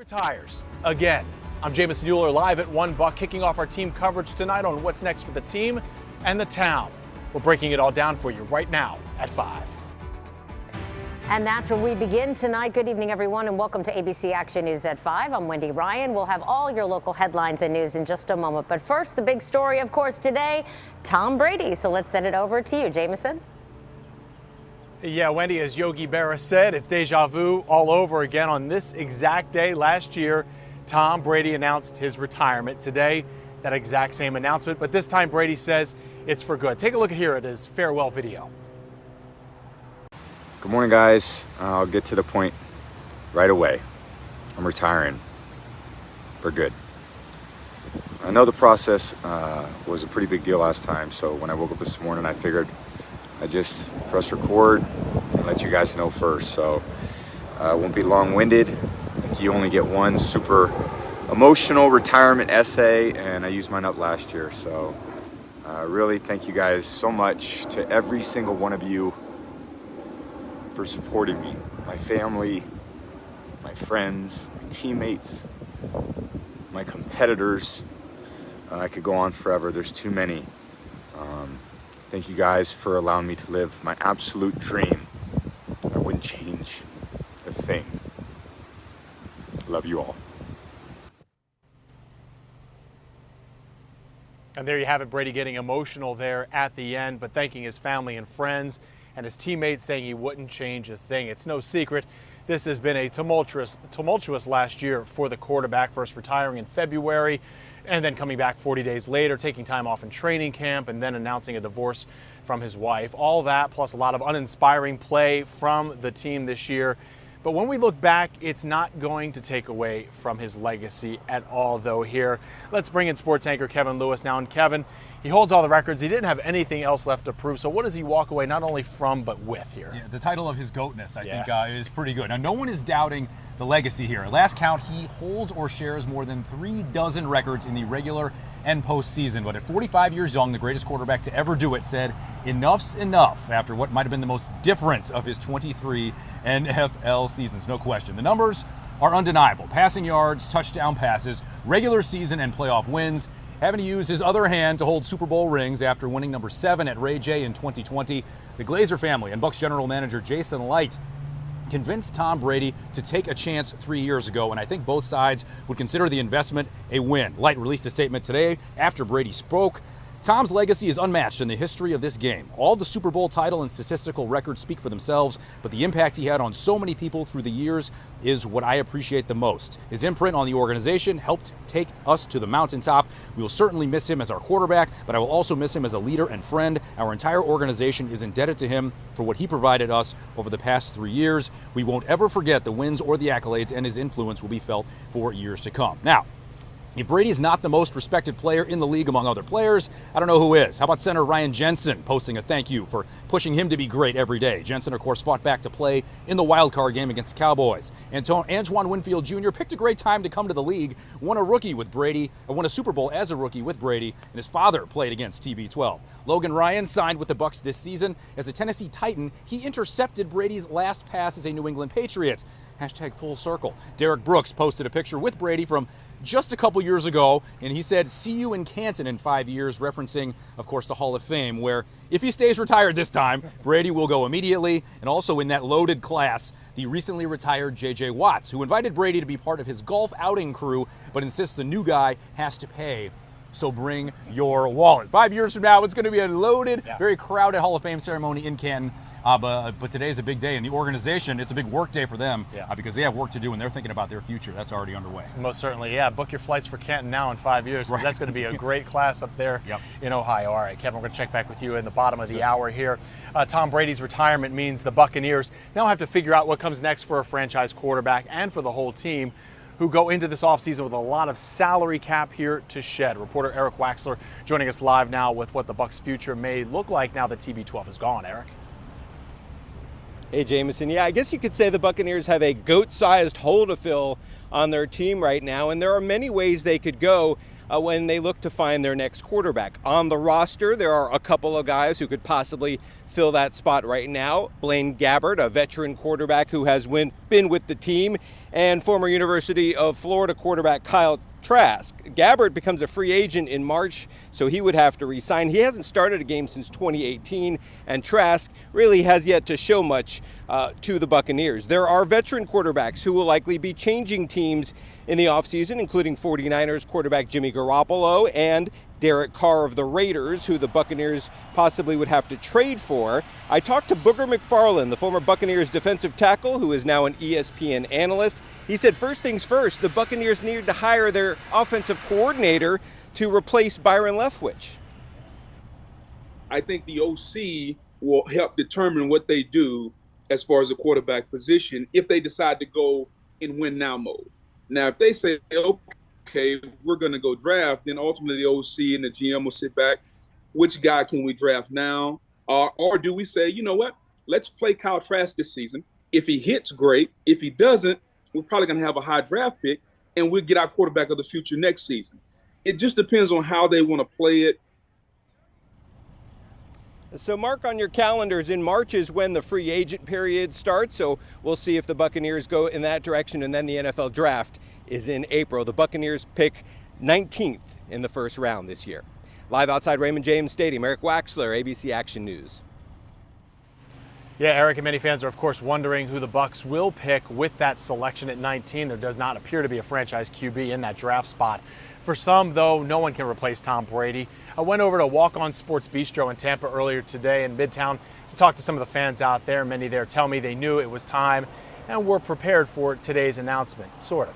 Retires again. I'm Jamison Euler live at 1 Buck, kicking off our team coverage tonight on what's next for the team and the town. We're breaking it all down for you right now at 5. And that's where we begin tonight. Good evening, everyone, and welcome to ABC Action News at 5. I'm Wendy Ryan. We'll have all your local headlines and news in just a moment. But first, the big story, of course, today, Tom Brady. So let's send it over to you, Jamison. Yeah, Wendy, as Yogi Berra said, it's deja vu all over again. On this exact day last year, Tom Brady announced his retirement. Today, that exact same announcement, but this time Brady says it's for good. Take a look here at his farewell video. Good morning, guys. I'll get to the point right away. I'm retiring for good. I know the process was a pretty big deal last time, so when I woke up this morning, I figured I'd just press record and let you guys know first. So it won't be long-winded. I think you only get one super emotional retirement essay, and I used mine up last year. So really thank you guys so much, to every single one of you, for supporting me, my family, my friends, my teammates, my competitors. I could go on forever. There's too many. Thank you guys for allowing me to live my absolute dream. I wouldn't change a thing. Love you all. And there you have it, Brady getting emotional there at the end, but thanking his family and friends and his teammates, saying he wouldn't change a thing. It's no secret this has been a tumultuous last year for the quarterback, first retiring in February and then coming back 40 days later, taking time off in training camp, and then announcing a divorce from his wife. All that plus a lot of uninspiring play from the team this year. But when we look back, it's not going to take away from his legacy at all, though. Here, let's bring in sports anchor Kevin Lewis now. And Kevin, he holds all the records. He didn't have anything else left to prove. So what does he walk away not only from, but with here? Yeah, the title of his GOATness, I think, is pretty good. Now, no one is doubting the legacy here. At last count, he holds or shares more than 36 records in the regular and postseason. But at 45 years young, the greatest quarterback to ever do it said, enough's enough, after what might have been the most different of his 23 NFL seasons, no question. The numbers are undeniable. Passing yards, touchdown passes, regular season and playoff wins. Having to use his other hand to hold Super Bowl rings after winning number 7 at Ray J in 2020. The Glazer family and Bucs general manager Jason Licht convinced Tom Brady to take a chance 3 years ago, and I think both sides would consider the investment a win. Licht released a statement today after Brady spoke. Tom's legacy is unmatched in the history of this game. All the Super Bowl title and statistical records speak for themselves, but the impact he had on so many people through the years is what I appreciate the most. His imprint on the organization helped take us to the mountaintop. We will certainly miss him as our quarterback, but I will also miss him as a leader and friend. Our entire organization is indebted to him for what he provided us over the past 3 years. We won't ever forget the wins or the accolades, and his influence will be felt for years to come. Now, if Brady is not the most respected player in the league among other players, I don't know who is. How about center Ryan Jensen posting a thank you for pushing him to be great every day? Jensen, of course, fought back to play in the wild card game against the Cowboys. Antoine Winfield Jr. picked a great time to come to the league, won a Super Bowl as a rookie with Brady, and his father played against TB12. Logan Ryan signed with the Bucs this season. As a Tennessee Titan, he intercepted Brady's last pass as a New England Patriot. Hashtag full circle. Derek Brooks posted a picture with Brady from just a couple years ago, and he said, see you in Canton in 5 years, referencing, of course, the Hall of Fame, where if he stays retired this time, Brady will go immediately. And also in that loaded class, the recently retired J.J. Watts, who invited Brady to be part of his golf outing crew, but insists the new guy has to pay. So bring your wallet. 5 years from now, it's going to be a loaded, very crowded Hall of Fame ceremony in Canton. But today's a big day, and the organization, it's a big work day for them because they have work to do, and they're thinking about their future. That's already underway. Most certainly, yeah. Book your flights for Canton now in 5 years. Right. That's going to be a great class up there in Ohio. All right, Kevin, we're going to check back with you in the bottom of the hour here. Tom Brady's retirement means the Buccaneers now have to figure out what comes next for a franchise quarterback and for the whole team, who go into this offseason with a lot of salary cap here to shed. Reporter Eric Waxler joining us live now with what the Bucs' future may look like now that TB12 is gone. Eric? Hey, Jamison. Yeah, I guess you could say the Buccaneers have a goat-sized hole to fill on their team right now, and there are many ways they could go. when they look to find their next quarterback. On the roster, there are a couple of guys who could possibly fill that spot right now. Blaine Gabbert, a veteran quarterback who has been with the team, and former University of Florida quarterback Kyle Trask. Gabbert becomes a free agent in March, so he would have to resign. He hasn't started a game since 2018, and Trask really has yet to show much to the Buccaneers. There are veteran quarterbacks who will likely be changing teams in the offseason, including 49ers quarterback Jimmy Garoppolo and Derek Carr of the Raiders, who the Buccaneers possibly would have to trade for. I talked to Booger McFarland, the former Buccaneers defensive tackle, who is now an ESPN analyst. He said, first things first, the Buccaneers needed to hire their offensive coordinator to replace Byron Leftwich. I think the OC will help determine what they do as far as the quarterback position if they decide to go in win now mode. Now, if they say, okay, we're going to go draft, then ultimately the OC and the GM will sit back. Which guy can we draft now? Or do we say, you know what? Let's play Kyle Trask this season. If he hits, great. If he doesn't, we're probably going to have a high draft pick, and we'll get our quarterback of the future next season. It just depends on how they want to play it. So mark on your calendars, in March is when the free agent period starts, so we'll see if the Buccaneers go in that direction, and then the NFL draft is in April. The Buccaneers pick 19th in the first round this year. Live outside Raymond James Stadium, Eric Waxler, ABC Action News. Yeah, Eric, and many fans are, of course, wondering who the Bucs will pick with that selection at 19. There does not appear to be a franchise QB in that draft spot. For some, though, no one can replace Tom Brady. I went over to Walk On Sports Bistro in Tampa earlier today in Midtown to talk to some of the fans out there. Many there tell me they knew it was time and were prepared for today's announcement, sort of.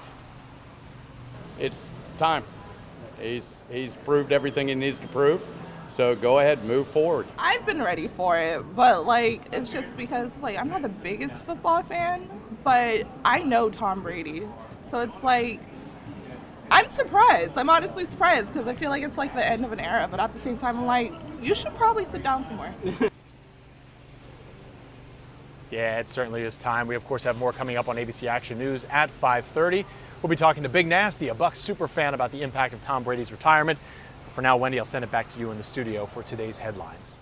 It's time. He's proved everything he needs to prove. So go ahead, move forward. I've been ready for it, but it's just because I'm not the biggest football fan, but I know Tom Brady. So it's I'm surprised. I'm honestly surprised because I feel like it's the end of an era, but at the same time I'm you should probably sit down somewhere. Yeah, it certainly is time. We, of course, have more coming up on ABC Action News at 5:30. We'll be talking to Big Nasty, a Bucs super fan, about the impact of Tom Brady's retirement. For now, Wendy, I'll send it back to you in the studio for today's headlines.